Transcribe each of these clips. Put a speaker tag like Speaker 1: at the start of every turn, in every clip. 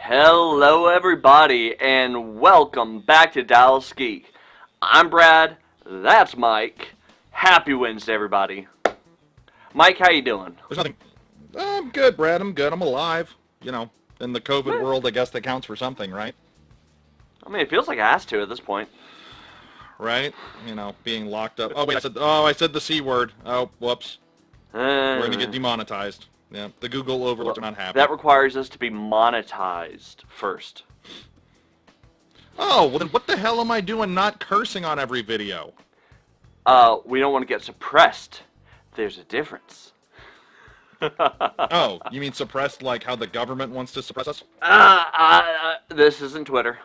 Speaker 1: Hello everybody, and welcome back to Dallas Geek. I'm Brad, that's Mike. Happy Wednesday, everybody. Mike, how you doing?
Speaker 2: There's nothing. I'm good, Brad. I'm good. I'm alive. You know, in the COVID world, I guess that counts for something, right?
Speaker 1: I mean, it feels like it has to at this point.
Speaker 2: Right? You know, being locked up. Oh, wait, I said the C word. Oh, whoops. We're going to get demonetized. Yeah, the Google overlords are not happy.
Speaker 1: That requires us to be monetized first.
Speaker 2: Oh, well then what the hell am I doing not cursing on every video?
Speaker 1: We don't want to get suppressed. There's a difference.
Speaker 2: Oh, you mean suppressed like how the government wants to suppress us?
Speaker 1: This isn't Twitter.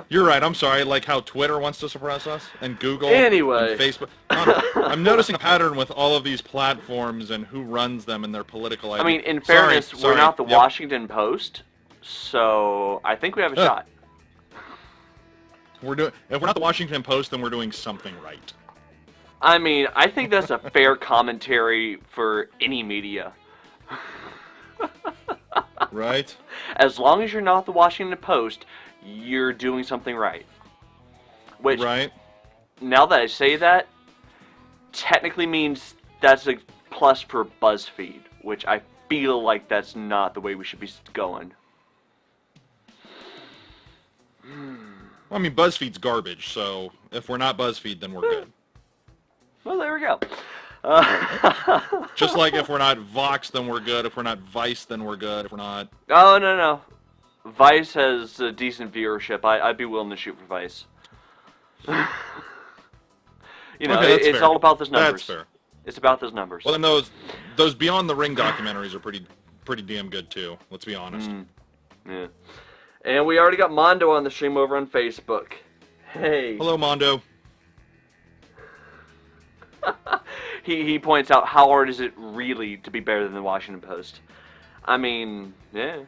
Speaker 2: You're right, I'm sorry, like how Twitter wants to suppress us, and Google,
Speaker 1: anyway.
Speaker 2: and Facebook. I'm noticing a pattern with all of these platforms and who runs them and their political ideas.
Speaker 1: I mean, in fairness, we're not the Washington Post, so I think we have a shot.
Speaker 2: If we're not the Washington Post, then we're doing something right.
Speaker 1: I mean, I think that's a fair commentary for any media.
Speaker 2: Right?
Speaker 1: As long as you're not the Washington Post, you're doing something right. Which,
Speaker 2: right.
Speaker 1: Now that I say that, technically means that's a plus for BuzzFeed, which I feel like that's not the way we should be going.
Speaker 2: Well, I mean, BuzzFeed's garbage, so if we're not BuzzFeed, then we're good.
Speaker 1: Well, there we go.
Speaker 2: Just like if we're not Vox, then we're good. If we're not Vice, then we're good. If we're not...
Speaker 1: Oh, no. Vice has a decent viewership. I'd be willing to shoot for Vice. You know,
Speaker 2: okay,
Speaker 1: it's all about those numbers.
Speaker 2: That's fair.
Speaker 1: It's about those numbers.
Speaker 2: Well, then those Beyond the Ring documentaries are pretty damn good too. Let's be honest.
Speaker 1: Yeah. And we already got Mondo on the stream over on Facebook. Hey.
Speaker 2: Hello, Mondo.
Speaker 1: He points out how hard is it really to be better than the Washington Post. I mean, yeah.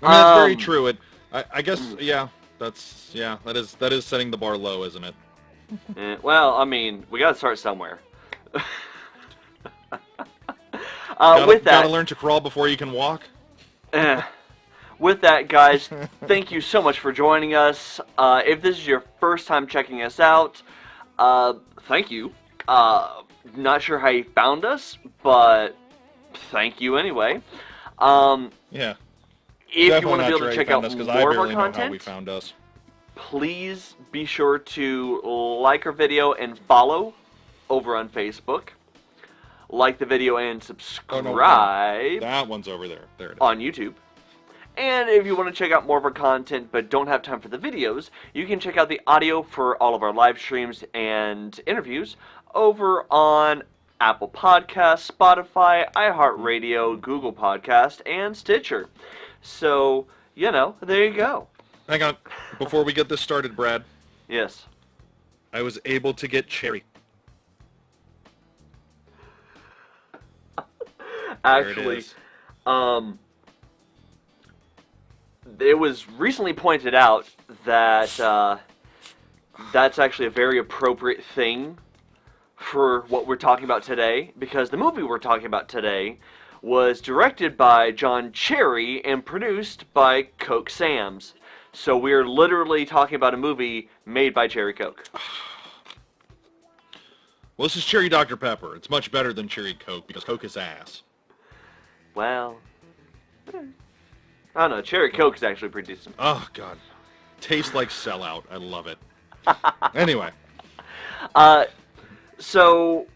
Speaker 2: I mean, it's very true. I guess, yeah, that is setting the bar low, isn't it?
Speaker 1: Well, I mean, we gotta start somewhere.
Speaker 2: Gotta learn to crawl before you can walk.
Speaker 1: With that, guys, thank you so much for joining us. If this is your first time checking us out, thank you. Not sure how you found us, but thank you anyway.
Speaker 2: Yeah.
Speaker 1: If you want to be able to check out more of our content,
Speaker 2: know how we found us.
Speaker 1: Please be sure to like our video and follow over on Facebook. Like the video and subscribe.
Speaker 2: Oh, no, that one's over there. There it is.
Speaker 1: On YouTube. And if you want to check out more of our content but don't have time for the videos, you can check out the audio for all of our live streams and interviews over on Apple Podcasts, Spotify, iHeartRadio, Google Podcast, and Stitcher. So, you know, there you go.
Speaker 2: Hang on. Before we get this started, Brad.
Speaker 1: Yes.
Speaker 2: I was able to get cherry.
Speaker 1: Actually, it was recently pointed out that that's actually a very appropriate thing for what we're talking about today, because the movie we're talking about today was directed by John Cherry and produced by Coke Sam's. So we're literally talking about a movie made by Cherry Coke.
Speaker 2: Well, this is Cherry Dr. Pepper. It's much better than Cherry Coke, because Coke is ass.
Speaker 1: Well, I don't know. Cherry Coke is actually pretty decent.
Speaker 2: Oh, God. Tastes like Sellout. I love it. Anyway.
Speaker 1: So,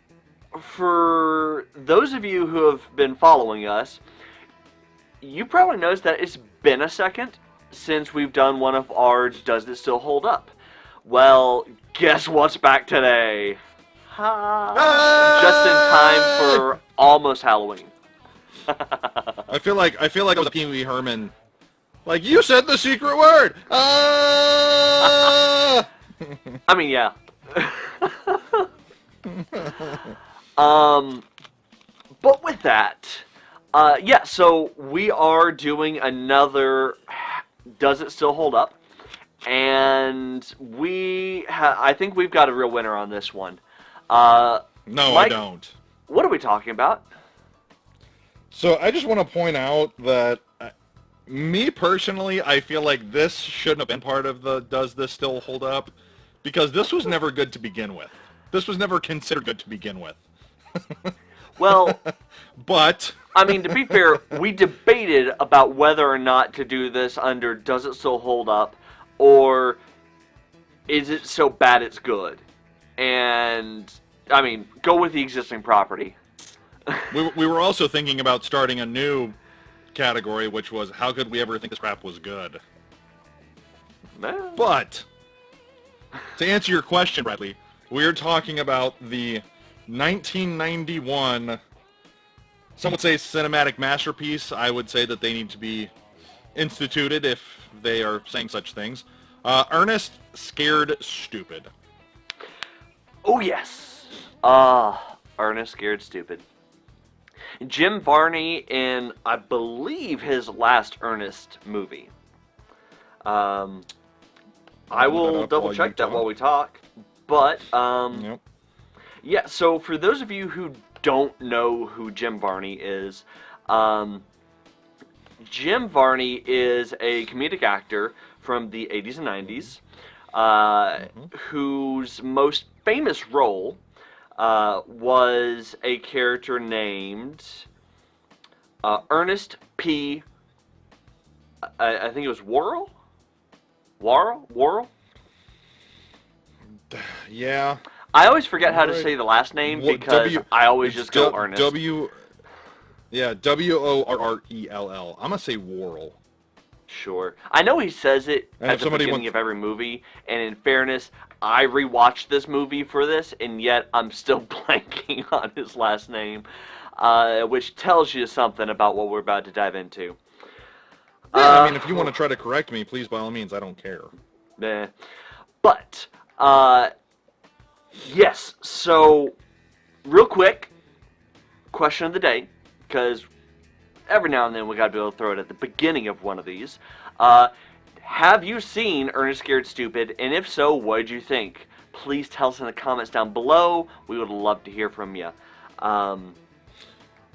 Speaker 1: for those of you who have been following us, you probably noticed that it's been a second since we've done one of our Does It Still Hold Up? Well, guess what's back today? Just in time for almost Halloween.
Speaker 2: I feel like it was a Pee Wee Herman. Like, you said the secret word!
Speaker 1: I mean, yeah. But with that, yeah, so we are doing another Does It Still Hold Up? And I think we've got a real winner on this one.
Speaker 2: No,
Speaker 1: Mike,
Speaker 2: I don't.
Speaker 1: What are we talking about?
Speaker 2: So I just want to point out that me personally, I feel like this shouldn't have been part of the Does This Still Hold Up? Because this was never good to begin with. This was never considered good to begin with.
Speaker 1: Well,
Speaker 2: But
Speaker 1: I mean, to be fair, we debated about whether or not to do this under Does It Still Hold Up, or Is It So Bad It's Good? And, I mean, go with the existing property.
Speaker 2: we were also thinking about starting a new category, which was how could we ever think this crap was good? But to answer your question, Bradley, we're talking about the 1991, some would say cinematic masterpiece. I would say that they need to be instituted if they are saying such things. Ernest Scared Stupid.
Speaker 1: Oh, yes. Ernest Scared Stupid. Jim Varney in, I believe, his last Ernest movie. I will double check that while we talk. But,
Speaker 2: Yep.
Speaker 1: yeah, so for those of you who don't know who Jim Varney is, Jim Varney is a comedic actor from the 80s and 90s, whose most famous role was a character named Ernest P. I think it was Worrell? Worrell?
Speaker 2: Yeah.
Speaker 1: I always forget how to say the last name because I always just go Ernest.
Speaker 2: W-O-R-R-E-L-L. I'm going to say Worrell.
Speaker 1: Sure. I know he says it at the beginning of every movie, and in fairness, I rewatched this movie for this, and yet I'm still blanking on his last name, which tells you something about what we're about to dive into.
Speaker 2: Yeah, I mean, if you want to try to correct me, please, by all means, I don't care.
Speaker 1: But, yes, so, real quick, question of the day, because every now and then we gotta be able to throw it at the beginning of one of these. Have you seen Ernest Scared Stupid? And if so, what did you think? Please tell us in the comments down below. We would love to hear from you.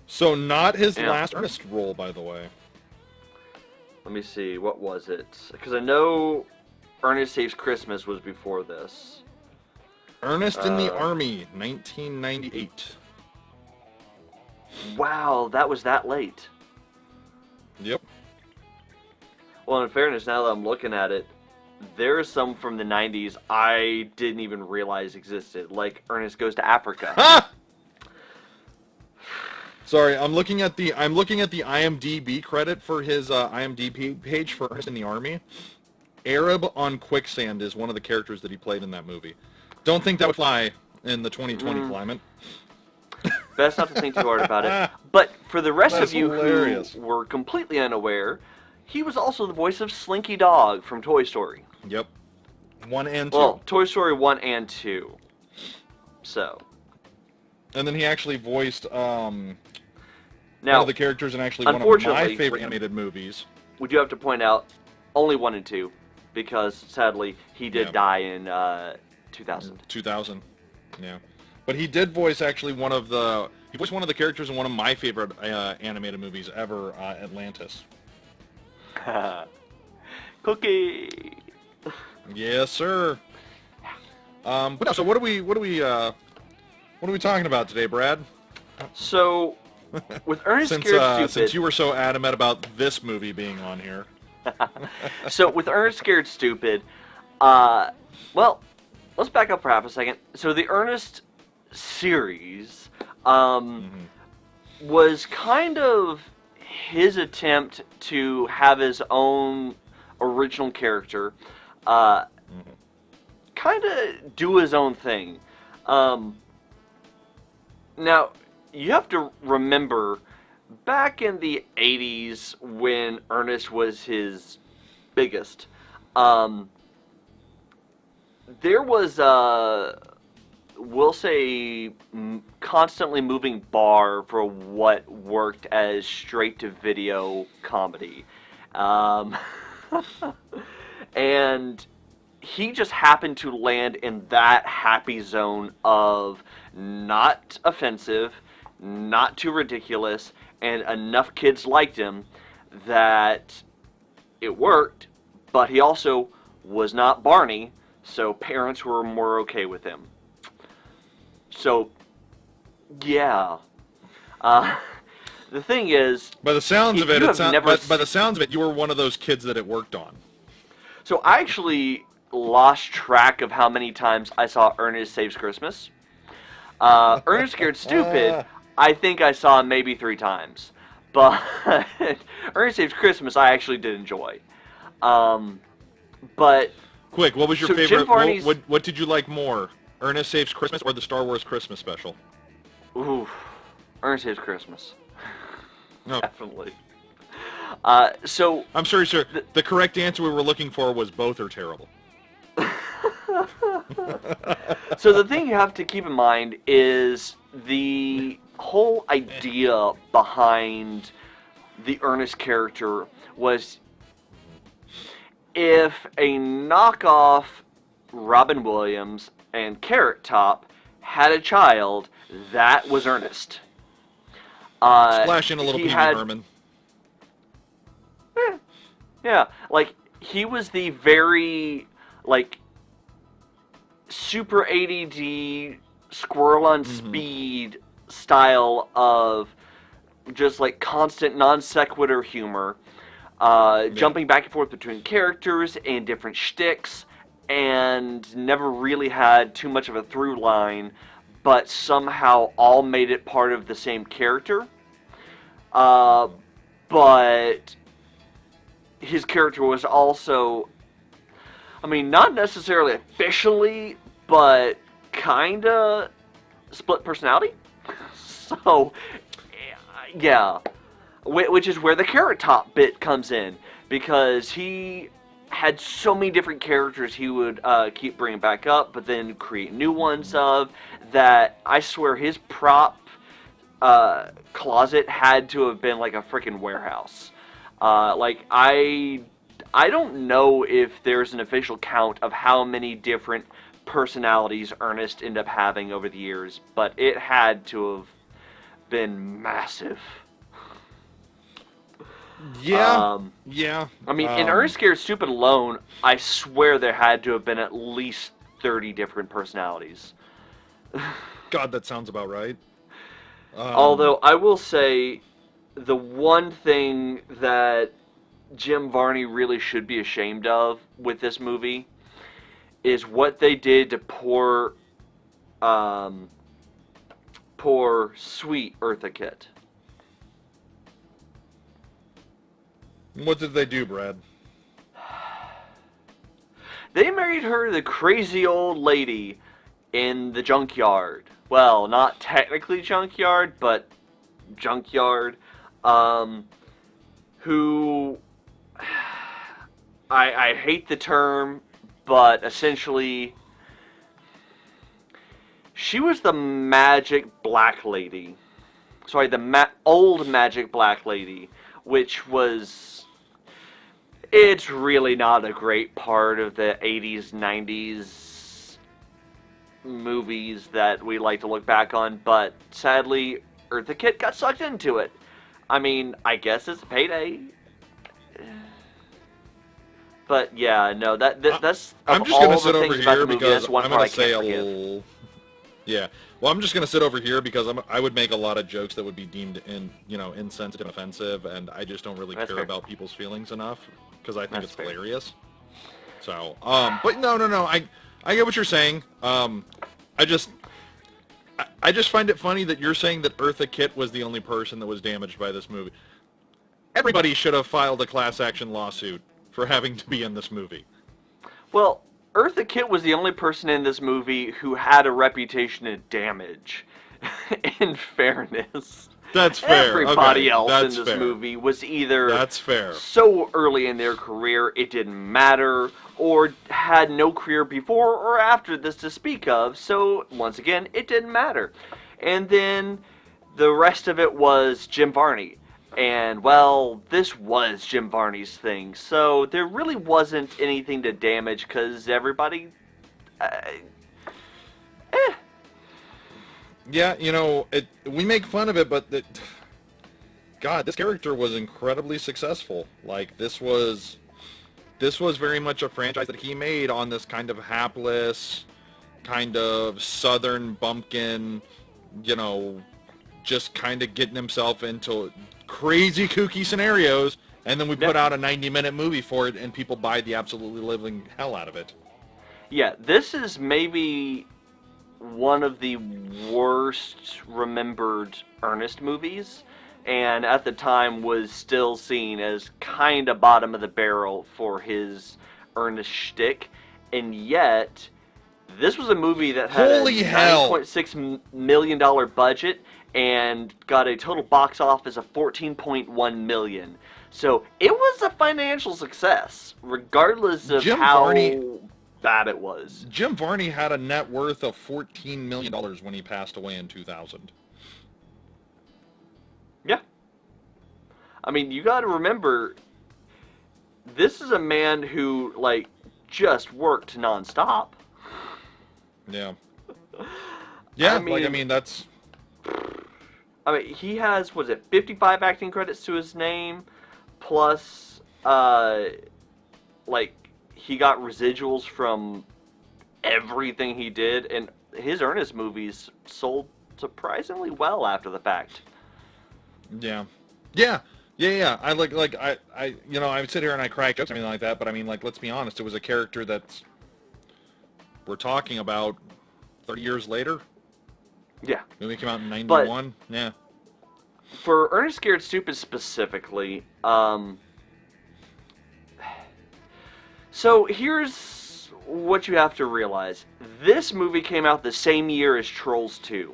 Speaker 2: So not his last Ernest role, by the way.
Speaker 1: Let me see, what was it? Because I know Ernest Saves Christmas was before this.
Speaker 2: Ernest in the Army, 1998.
Speaker 1: Wow, that was that late.
Speaker 2: Yep.
Speaker 1: Well, in fairness, now that I'm looking at it, there are some from the 90s I didn't even realize existed, like Ernest Goes to Africa.
Speaker 2: Ha! Sorry, I'm looking at the IMDb credit for his IMDb page for Ernest in the Army. Arab on Quicksand is one of the characters that he played in that movie. Don't think that would fly in the 2020 climate.
Speaker 1: Best not to think too hard about it. But for the rest of you
Speaker 2: hilarious.
Speaker 1: who were completely unaware, he was also the voice of Slinky Dog from Toy Story.
Speaker 2: Yep. 1 and 2.
Speaker 1: Well, Toy Story 1 and 2. So.
Speaker 2: And then he actually voiced one
Speaker 1: Now,
Speaker 2: of the characters in actually one of my favorite animated movies.
Speaker 1: We do have to point out only 1 and 2, because sadly he did die in 2000.
Speaker 2: 2000, yeah. But he did voice actually one of the characters in one of my favorite animated movies ever, Atlantis.
Speaker 1: Cookie.
Speaker 2: Yes, sir. But no, so what are we talking about today, Brad?
Speaker 1: So, with Ernest Scared Stupid,
Speaker 2: since you were so adamant about this movie being on here.
Speaker 1: So with Ernest Scared Stupid, well, let's back up for half a second. So the Ernest series was kind of his attempt to have his own original character, kind of do his own thing. Now, you have to remember, back in the 80s when Ernest was his biggest, there was we'll say, constantly moving bar for what worked as straight-to-video comedy. And he just happened to land in that happy zone of not offensive, not too ridiculous, and enough kids liked him that it worked, but he also was not Barney, so parents were more okay with him. So, yeah. The thing is,
Speaker 2: by the sounds of it, by the sounds of it, you were one of those kids that it worked on.
Speaker 1: So I actually lost track of how many times I saw Ernest Saves Christmas. Ernest Scared Stupid, I think I saw maybe 3 times. But Ernest Saves Christmas, I actually did enjoy. But
Speaker 2: quick, what was your favorite?
Speaker 1: Jim Varney's,
Speaker 2: what did you like more, Ernest Saves Christmas or the Star Wars Christmas special?
Speaker 1: Ooh, Ernest Saves Christmas.
Speaker 2: No.
Speaker 1: Definitely. So
Speaker 2: I'm sorry, sir. The correct answer we were looking for was both are terrible.
Speaker 1: So the thing you have to keep in mind is the whole idea behind the Ernest character was if a knockoff Robin Williams and Carrot Top had a child, that was Ernest.
Speaker 2: Splash in a little Pee Wee Herman.
Speaker 1: Yeah, like, he was the very, like, super ADD, squirrel on speed style of just, like, constant non sequitur humor, jumping back and forth between characters and different shticks, and never really had too much of a through line, but somehow all made it part of the same character. But his character was also, I mean, not necessarily officially, but kinda split personality. So, yeah. Which is where the Carrot Top bit comes in, because he had so many different characters he would keep bringing back up, but then create new ones of, that I swear his prop closet had to have been like a freaking warehouse. Like, I don't know if there's an official count of how many different personalities Ernest ended up having over the years, but it had to have been massive.
Speaker 2: Yeah, yeah.
Speaker 1: I mean, in Ernest Scared Stupid alone, I swear there had to have been at least 30 different personalities.
Speaker 2: God, that sounds about right.
Speaker 1: Although, I will say, the one thing that Jim Varney really should be ashamed of with this movie is what they did to poor sweet Eartha Kitt.
Speaker 2: What did they do, Brad?
Speaker 1: They married her the crazy old lady in the junkyard. Well, not technically junkyard, but junkyard. Who, I hate the term, but essentially, she was the magic black lady. Sorry, the old magic black lady, which was, it's really not a great part of the 80s, 90s movies that we like to look back on, but sadly, Eartha Kitt got sucked into it. I mean, I guess it's a payday. But yeah, no, that's
Speaker 2: I'm just gonna sit over here because I'm gonna say a little. Yeah, well, I'm just gonna sit over here because I would make a lot of jokes that would be deemed insensitive, and offensive, and I just don't really care about people's feelings enough because I think it's hilarious. So, but no, I get what you're saying. I just find it funny that you're saying that Eartha Kitt was the only person that was damaged by this movie. Everybody should have filed a class action lawsuit for having to be in this movie.
Speaker 1: Well, Eartha Kitt was the only person in this movie who had a reputation of damage. In fairness.
Speaker 2: That's fair.
Speaker 1: Everybody else in this movie was either so early in their career it didn't matter, or had no career before or after this to speak of, so once again, it didn't matter. And then the rest of it was Jim Varney. And, well, this was Jim Varney's thing, so there really wasn't anything to damage, because everybody...
Speaker 2: Yeah, we make fun of it, but God, this character was incredibly successful. Like, this was very much a franchise that he made on this kind of hapless, kind of southern bumpkin, you know, just kind of getting himself into crazy kooky scenarios, and then we put out a 90-minute movie for it, and people buy the absolutely living hell out of it.
Speaker 1: Yeah, this is maybe one of the worst remembered Ernest movies, and at the time was still seen as kind of bottom of the barrel for his Ernest shtick, and yet this was a movie that had a $9.6 million budget and got a total box office of $14.1 million. So it was a financial success, regardless of how bad it was.
Speaker 2: Jim Varney had a net worth of $14 million when he passed away in 2000.
Speaker 1: Yeah. I mean, you got to remember, this is a man who, like, just worked nonstop.
Speaker 2: Yeah. Yeah,
Speaker 1: I mean,
Speaker 2: that's...
Speaker 1: I mean, he has, 55 acting credits to his name, plus, like, he got residuals from everything he did, and his Ernest movies sold surprisingly well after the fact.
Speaker 2: Yeah. I I sit here and I crack jokes, something like that, but I mean, like, let's be honest, it was a character that we're talking about 30 years later.
Speaker 1: Yeah.
Speaker 2: The movie came out in 91. Yeah.
Speaker 1: For Ernest Scared Stupid specifically, so here's what you have to realize. This movie came out the same year as Trolls 2.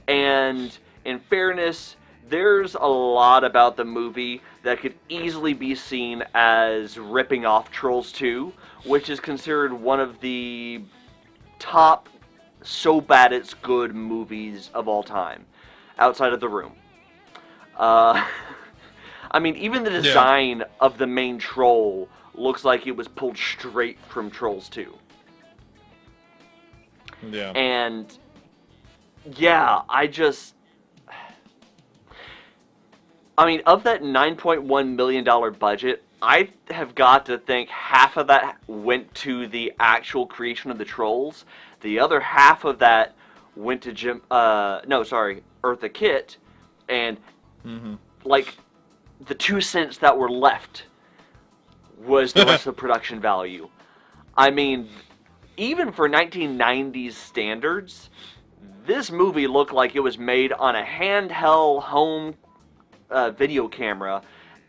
Speaker 1: And in fairness, there's a lot about the movie that could easily be seen as ripping off Trolls 2, which is considered one of the top so bad it's good movies of all time, outside of The Room. I mean, even the design of the main troll looks like it was pulled straight from Trolls 2.
Speaker 2: Yeah.
Speaker 1: And, yeah, I mean, of that $9.1 million budget, I have got to think half of that went to the actual creation of the trolls. The other half of that went to Eartha Kitt, and like the 2 cents that were left was the rest of the production value. I mean, even for 1990s standards, this movie looked like it was made on a handheld home video camera,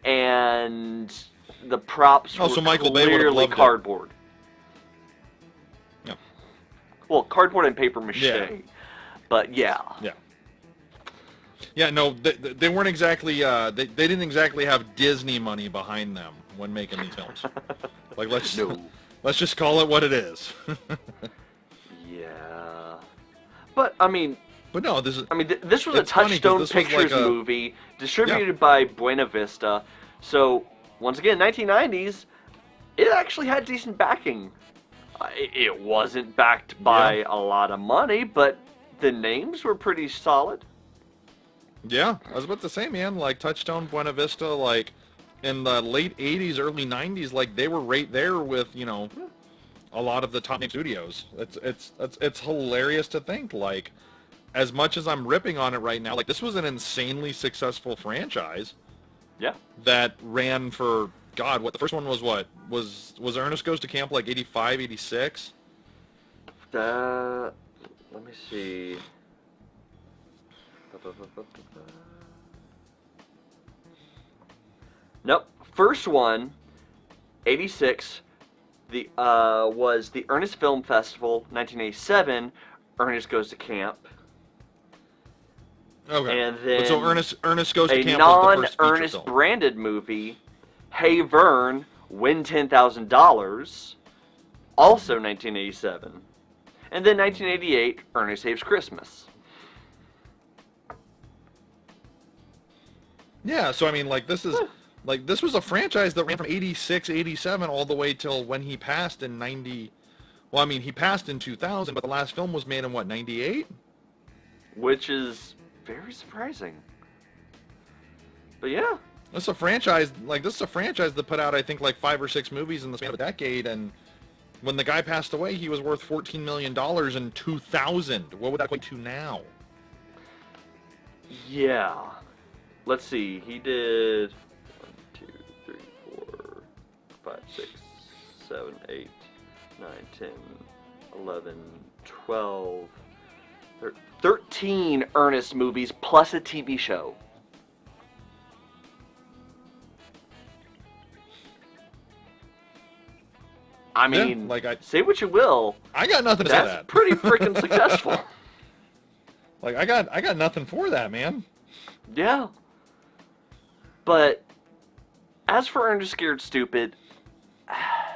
Speaker 1: and the props were clearly cardboard.
Speaker 2: Yeah.
Speaker 1: Well, cardboard and paper mache. But yeah.
Speaker 2: Yeah. Yeah, no, they weren't exactly, they didn't exactly have Disney money behind them when making these films. Like, let's just call it what it is.
Speaker 1: Yeah. But, I mean...
Speaker 2: But no, this
Speaker 1: was a Touchstone Pictures movie, distributed by Buena Vista. So, once again, 1990s, it actually had decent backing. It wasn't backed by a lot of money, but the names were pretty solid.
Speaker 2: Yeah, I was about to say, man, like Touchstone, Buena Vista, like in the late 80s, early 90s, like they were right there with, you know, a lot of the top name studios. It's hilarious to think, like, as much as I'm ripping on it right now, like this was an insanely successful franchise.
Speaker 1: Yeah.
Speaker 2: That ran for, God, what, the first one was what? Was Ernest Goes to Camp like 85, 86?
Speaker 1: Let me see. Nope. First one, 86, was the Ernest Film Festival, 1987, Ernest Goes to Camp.
Speaker 2: Okay.
Speaker 1: And then
Speaker 2: so Ernest Goes to Camp was the first feature
Speaker 1: non-Ernest
Speaker 2: film.
Speaker 1: branded movie, Hey Vern, Win $10,000, also 1987. And then 1988, Ernest Saves Christmas.
Speaker 2: Yeah, so I mean, like, this was a franchise that ran from 86, 87 all the way till when he passed in 90. Well, I mean, he passed in 2000, but the last film was made in what, 98?
Speaker 1: Which is very surprising. But yeah.
Speaker 2: This is a franchise, that put out, I think, like 5 or 6 movies in the span of a decade, and when the guy passed away, he was worth $14 million in 2000. What would that equate to now?
Speaker 1: Yeah. Let's see. He did 1, 2, 3, 4, 5, 6, 7, 8, 9, 10, 11, 12, 13 Ernest movies plus a TV show. I mean,
Speaker 2: Yeah, like
Speaker 1: say what you will.
Speaker 2: I got nothing to say to
Speaker 1: That's
Speaker 2: that.
Speaker 1: pretty freaking successful.
Speaker 2: Like I got nothing for that, man.
Speaker 1: Yeah. But as for Ernest Scared Stupid, I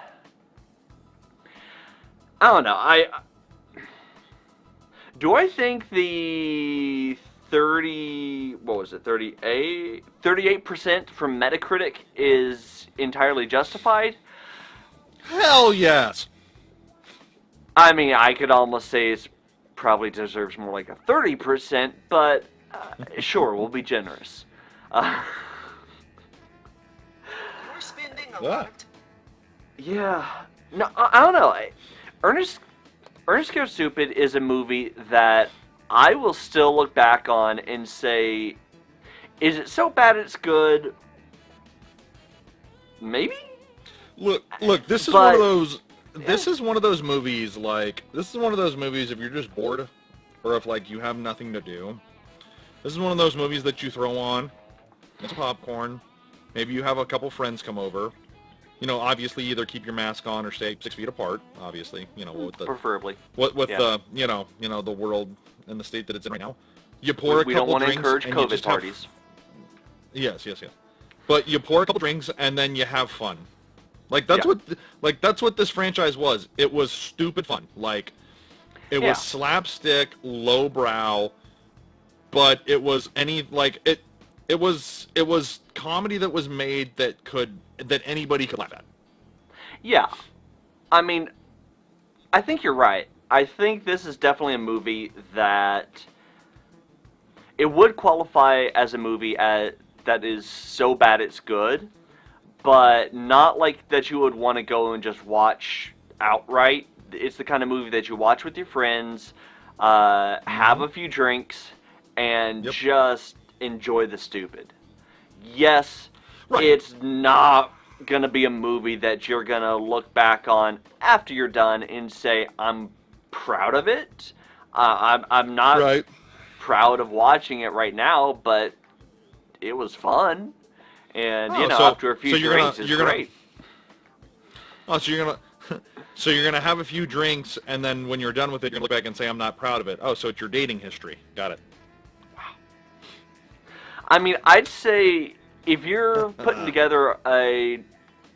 Speaker 1: don't know. Do I think the 38% from Metacritic is entirely justified?
Speaker 2: Hell yes.
Speaker 1: I mean, I could almost say it probably deserves more like a 30%, but sure, we'll be generous.
Speaker 3: We're spending a lot.
Speaker 1: Yeah. No, I don't know. Ernest Scared Stupid is a movie that I will still look back on and say, is it so bad it's good? Maybe?
Speaker 2: Look, this is one of those. This is one of those movies. Like, this is one of those movies. If you're just bored, or if like you have nothing to do, this is one of those movies that you throw on. It's popcorn. Maybe you have a couple friends come over. You know, obviously, either keep your mask on or stay 6 feet apart. Obviously, you know, with the
Speaker 1: preferably
Speaker 2: with
Speaker 1: yeah.
Speaker 2: the you know the world and the state that it's in right now. You pour a couple drinks. We don't want to
Speaker 1: encourage COVID parties.
Speaker 2: Yes. But you pour a couple drinks and then you have fun. Like that's what this franchise was. It was stupid fun. Like it was slapstick, lowbrow, but it was it was comedy that was made that anybody could laugh at.
Speaker 1: Yeah. I mean, I think you're right. I think this is definitely a movie that it would qualify as a movie that is so bad it's good, but not like that you would want to go and just watch outright. It's the kind of movie that you watch with your friends, have a few drinks, and just enjoy the stupid. Yes, it's not going to be a movie that you're going to look back on after you're done and say, I'm proud of it. I'm not proud of watching it right now, but it was fun. And, after a few drinks, it's great.
Speaker 2: Oh, so you're gonna have a few drinks, and then when you're done with it, you're gonna look back and say, "I'm not proud of it." Oh, so it's your dating history. Got it.
Speaker 1: Wow. I mean, I'd say if you're putting together a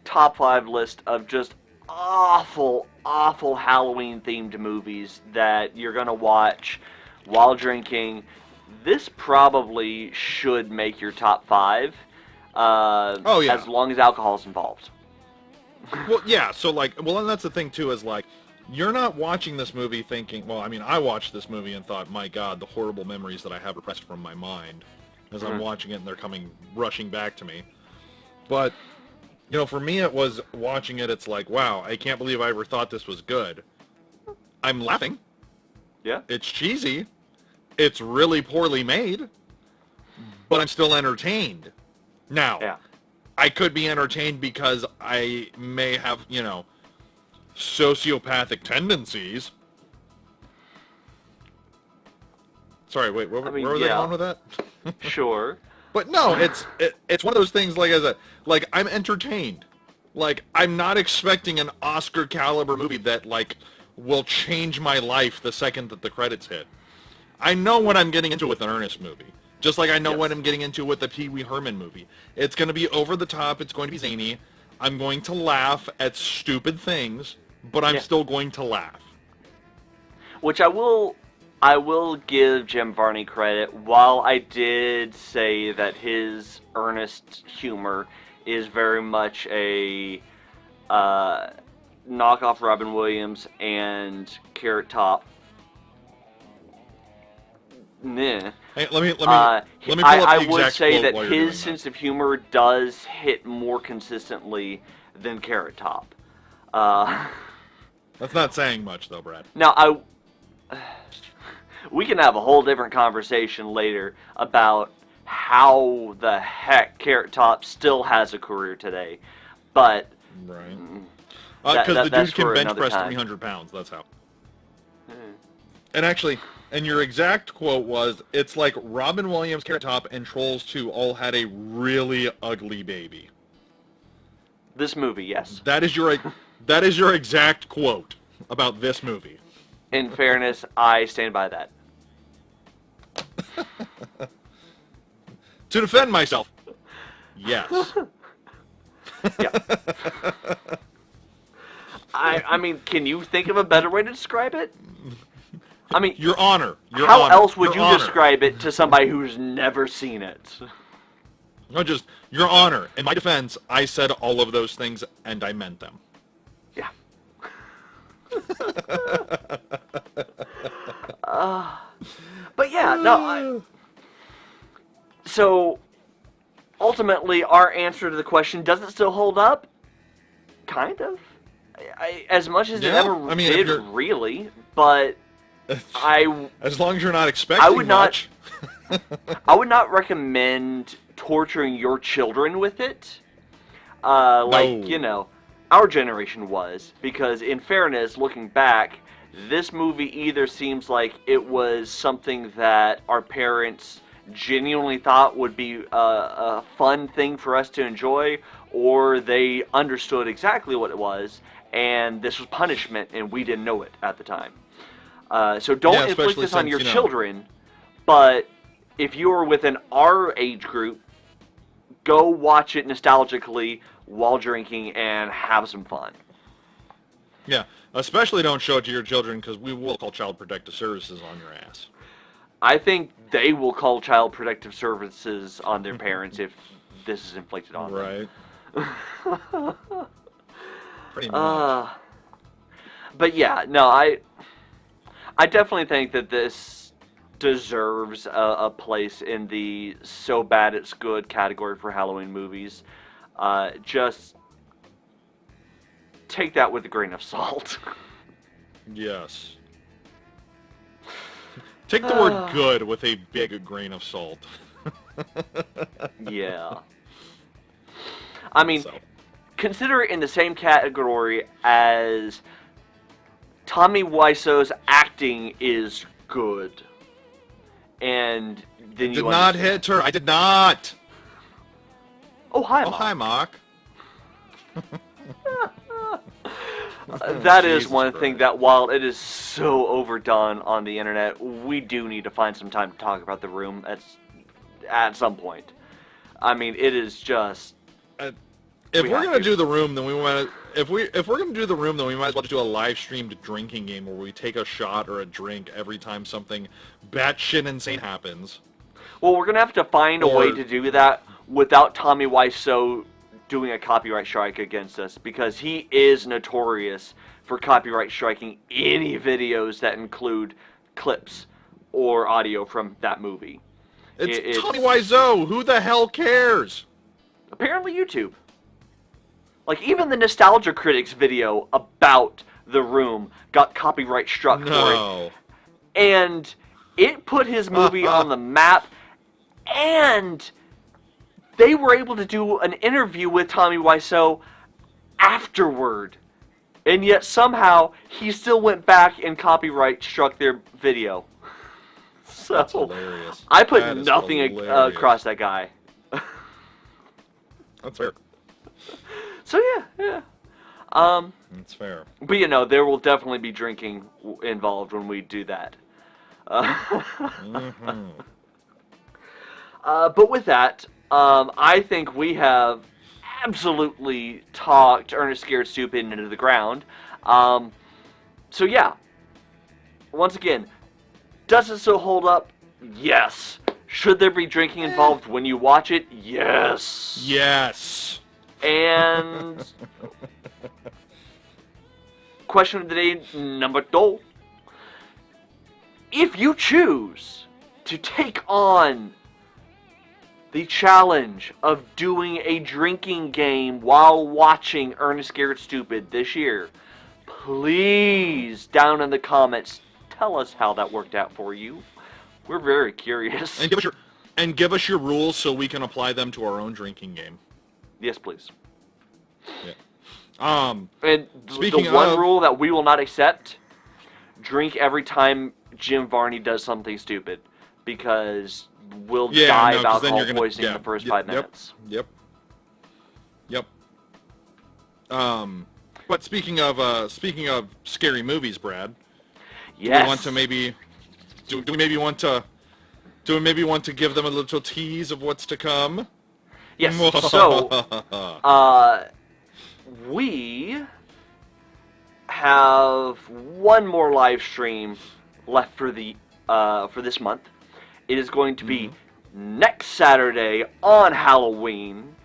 Speaker 1: top 5 list of just awful Halloween-themed movies that you're gonna watch while drinking, this probably should make your top 5. As long as alcohol's involved.
Speaker 2: Well, yeah, so and that's the thing too, is like, you're not watching this movie thinking, well, I mean, I watched this movie and thought, my God, the horrible memories that I have repressed from my mind as I'm watching it and they're rushing back to me. But, for me it was watching it, it's like, wow, I can't believe I ever thought this was good. I'm laughing.
Speaker 1: Yeah.
Speaker 2: It's cheesy. It's really poorly made. But I'm still entertained. Now, I could be entertained because I may have, sociopathic tendencies. Sorry, wait, where were they going with that?
Speaker 1: Sure.
Speaker 2: But no, it's one of those things, I'm entertained. Like, I'm not expecting an Oscar caliber movie that, will change my life the second that the credits hit. I know what I'm getting into with an Ernest movie. Just like I know what I'm getting into with the Pee Wee Herman movie. It's going to be over the top. It's going to be zany. I'm going to laugh at stupid things, but I'm still going to laugh.
Speaker 1: Which I will give Jim Varney credit. While I did say that his earnest humor is very much a knockoff Robin Williams and Carrot Top, Nah.
Speaker 2: Hey, let me pull
Speaker 1: I
Speaker 2: up the exact
Speaker 1: would say
Speaker 2: quote
Speaker 1: that
Speaker 2: while you're doing
Speaker 1: his sense of humor does hit more consistently than Carrot Top.
Speaker 2: That's not saying much, though, Brad.
Speaker 1: Now, we can have a whole different conversation later about how the heck Carrot Top still has a career today, but
Speaker 2: Right.
Speaker 1: that-
Speaker 2: Because the
Speaker 1: that's
Speaker 2: dude can
Speaker 1: for
Speaker 2: bench
Speaker 1: another
Speaker 2: press
Speaker 1: time.
Speaker 2: 300 pounds. That's how. And actually, and your exact quote was, "It's like Robin Williams, Carrot Top, and Trolls 2 all had a really ugly baby."
Speaker 1: This movie, yes.
Speaker 2: That is your exact quote about this movie.
Speaker 1: In fairness, I stand by that.
Speaker 2: To defend myself, yes.
Speaker 1: Yeah. I mean, can you think of a better way to describe it? I mean,
Speaker 2: Your Honor.
Speaker 1: how else would
Speaker 2: Your
Speaker 1: you
Speaker 2: Honor.
Speaker 1: describe it to somebody who's never seen it?
Speaker 2: No, just, Your Honor. In my defense, I said all of those things, and I meant them.
Speaker 1: Yeah. But yeah, no. So ultimately, our answer to the question: does it still hold up? Kind of. As much as it
Speaker 2: Yeah,
Speaker 1: ever
Speaker 2: I mean, if
Speaker 1: did,
Speaker 2: you're-
Speaker 1: really. But
Speaker 2: As long as you're not expecting
Speaker 1: I would not-
Speaker 2: much.
Speaker 1: I would not recommend torturing your children with it.
Speaker 2: No.
Speaker 1: Like, you know, our generation was. Because, in fairness, looking back, this movie either seems like it was something that our parents genuinely thought would be a fun thing for us to enjoy, or they understood exactly what it was, and this was punishment, and we didn't know it at the time. So don't
Speaker 2: Yeah,
Speaker 1: inflict
Speaker 2: especially
Speaker 1: this on
Speaker 2: since,
Speaker 1: your
Speaker 2: you know-
Speaker 1: children, but if you're within our age group, go watch it nostalgically while drinking and have some fun.
Speaker 2: Yeah, especially don't show it to your children, because we will call Child Protective Services on your ass.
Speaker 1: I think they will call Child Protective Services on their parents if this is inflicted on them.
Speaker 2: Right. Pretty much.
Speaker 1: But yeah, no, I definitely think that this deserves a place in the so bad it's good category for Halloween movies. Just take that with a grain of salt.
Speaker 2: Yes. Take the word good with a big grain of salt.
Speaker 1: Yeah. I mean,
Speaker 2: So.
Speaker 1: consider it in the same category as Tommy Wiseau's acting is good. And then you
Speaker 2: Did not
Speaker 1: understand.
Speaker 2: hit her. I did not.
Speaker 1: Oh, hi,
Speaker 2: Oh,
Speaker 1: Mom.
Speaker 2: hi, Mock.
Speaker 1: That is
Speaker 2: Jesus
Speaker 1: one
Speaker 2: Christ.
Speaker 1: thing that, while it is so overdone on the internet, we do need to find some time to talk about The Room at some point. I mean, it is just...
Speaker 2: If
Speaker 1: We
Speaker 2: we're
Speaker 1: have
Speaker 2: gonna
Speaker 1: to.
Speaker 2: do The Room, then we want to. If we're gonna do The Room, then we might as well just do a live streamed drinking game where we take a shot or a drink every time something batshit insane happens.
Speaker 1: Well, we're going to have to find a way
Speaker 2: Or-
Speaker 1: to do that without Tommy Wiseau doing a copyright strike against us, because he is notorious for copyright striking any videos that include clips or audio from that movie.
Speaker 2: It's Tommy Wiseau. Who the hell cares?
Speaker 1: Apparently YouTube. Like, even the Nostalgia Critics video about The Room got copyright struck for it.
Speaker 2: No.
Speaker 1: And it put his movie on the map, and they were able to do an interview with Tommy Wiseau afterward. And yet somehow he still went back and copyright struck their video. So
Speaker 2: That's hilarious.
Speaker 1: I put
Speaker 2: That is
Speaker 1: nothing
Speaker 2: hilarious.
Speaker 1: across that guy.
Speaker 2: That's fair.
Speaker 1: So yeah.
Speaker 2: That's fair.
Speaker 1: But you know, there will definitely be drinking involved when we do that.
Speaker 2: Mm-hmm.
Speaker 1: But with that, I think we have absolutely talked Ernest Scared Stupid into the ground. So yeah, once again, does it still hold up? Yes. Should there be drinking involved when you watch it? Yes.
Speaker 2: Yes.
Speaker 1: And question of the day number 2. If you choose to take on the challenge of doing a drinking game while watching Ernest Scared Stupid this year, please, down in the comments, tell us how that worked out for you. We're very curious.
Speaker 2: And give us your rules so we can apply them to our own drinking game.
Speaker 1: Yes, please.
Speaker 2: Yeah.
Speaker 1: And
Speaker 2: Speaking
Speaker 1: the one
Speaker 2: of,
Speaker 1: rule that we will not accept: drink every time Jim Varney does something stupid, because we'll die of alcohol poisoning in the first 5 minutes.
Speaker 2: Yep. But speaking of scary movies, Brad.
Speaker 1: Yes.
Speaker 2: Do we want to maybe do we maybe want to give them a little tease of what's to come?
Speaker 1: Yes. So, we have one more live stream left for this month. It is going to be next Saturday on Halloween.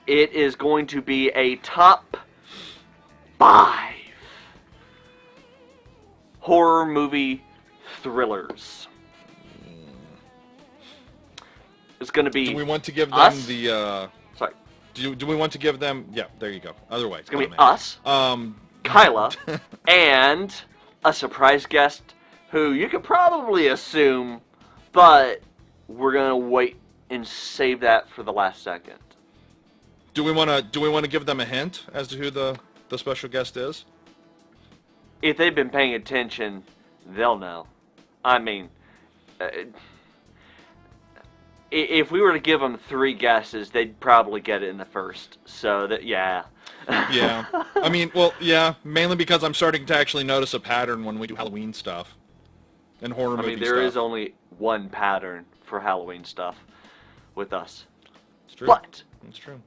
Speaker 1: It is going to be a top 5 horror movie thrillers. It's going to be.
Speaker 2: Do we want to give them
Speaker 1: us?
Speaker 2: Sorry. Do we want to give them? Yeah, there you go. Other way.
Speaker 1: It's going to be us, Kyla, and a surprise guest who you could probably assume, but we're going to wait and save that for the last second.
Speaker 2: Do we want to give them a hint as to who the special guest is?
Speaker 1: If they've been paying attention, they'll know. I mean, if we were to give them 3 guesses, they'd probably get it in the first. So that, yeah.
Speaker 2: Yeah. I mean, well, yeah, mainly because I'm starting to actually notice a pattern when we do Halloween stuff and horror movie stuff.
Speaker 1: I mean, there is only one pattern for Halloween stuff with us.
Speaker 2: It's true.
Speaker 1: But
Speaker 2: it's true.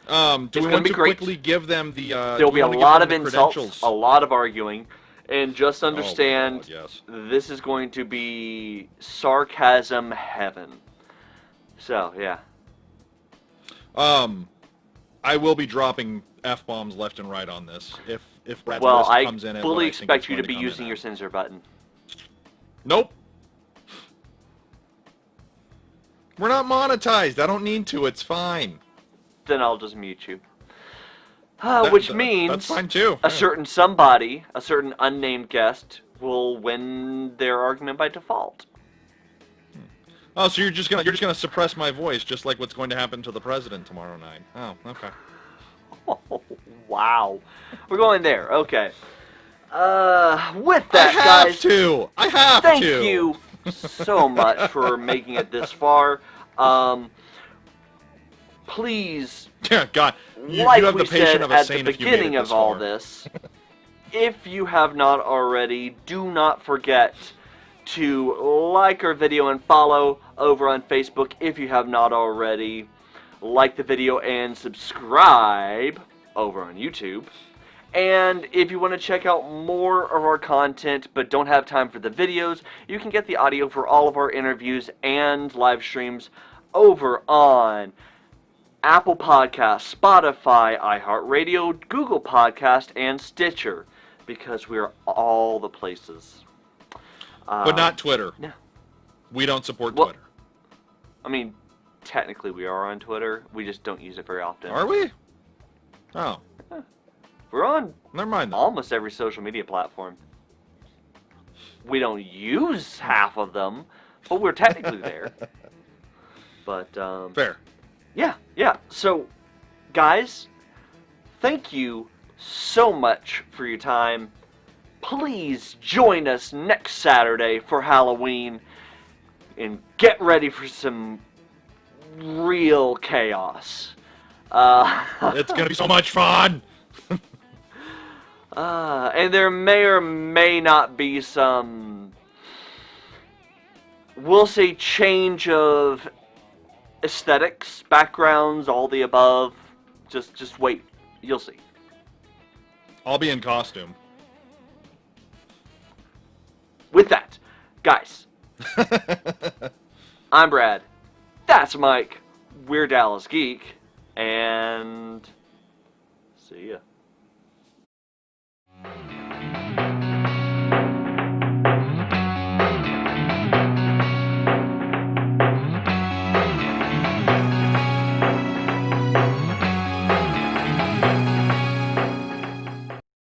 Speaker 2: Do we want to quickly give them the?
Speaker 1: There'll be a lot of insults, a lot of arguing, and just understand this is going to be sarcasm heaven. So yeah.
Speaker 2: I will be dropping F-bombs left and right on this. If Brad's
Speaker 1: well,
Speaker 2: list
Speaker 1: I
Speaker 2: comes in
Speaker 1: fully expect you to be using your censor button.
Speaker 2: Nope. We're not monetized. I don't need to. It's fine.
Speaker 1: Then I'll just mute you. Which means
Speaker 2: that's fine too.
Speaker 1: A certain somebody, a certain unnamed guest, will win their argument by default.
Speaker 2: Oh, so you're just gonna suppress my voice, just like what's going to happen to the president tomorrow night. Oh, okay.
Speaker 1: Oh, wow, we're going there. Okay. With that, guys,
Speaker 2: I have to.
Speaker 1: Thank you so much for making it this far. Please,
Speaker 2: yeah, God, you
Speaker 1: like
Speaker 2: have
Speaker 1: we
Speaker 2: the patience
Speaker 1: said
Speaker 2: of a
Speaker 1: at
Speaker 2: saint
Speaker 1: the
Speaker 2: if you made it
Speaker 1: beginning
Speaker 2: this
Speaker 1: of all
Speaker 2: far.
Speaker 1: this, if you have not already, do not forget to like our video and follow over on Facebook if you have not already. Like the video and subscribe over on YouTube. And if you want to check out more of our content but don't have time for the videos, you can get the audio for all of our interviews and live streams over on Apple Podcasts, Spotify, iHeartRadio, Google Podcast, and Stitcher, because we are all the places.
Speaker 2: But not Twitter.
Speaker 1: No.
Speaker 2: We don't support Twitter.
Speaker 1: I mean, technically we are on Twitter. We just don't use it very often.
Speaker 2: Are we? Oh.
Speaker 1: We're on
Speaker 2: Never mind.
Speaker 1: almost every social media platform. We don't use half of them, but we're technically there. But,
Speaker 2: fair.
Speaker 1: Yeah. So, guys, thank you so much for your time. Please join us next Saturday for Halloween and get ready for some real chaos.
Speaker 2: It's gonna be so much fun!
Speaker 1: And there may or may not be some, we'll say, change of aesthetics, backgrounds, all the above. Just wait. You'll see.
Speaker 2: I'll be in costume.
Speaker 1: With that, guys, I'm Brad. That's Mike. We're Dallas Geek. And see ya.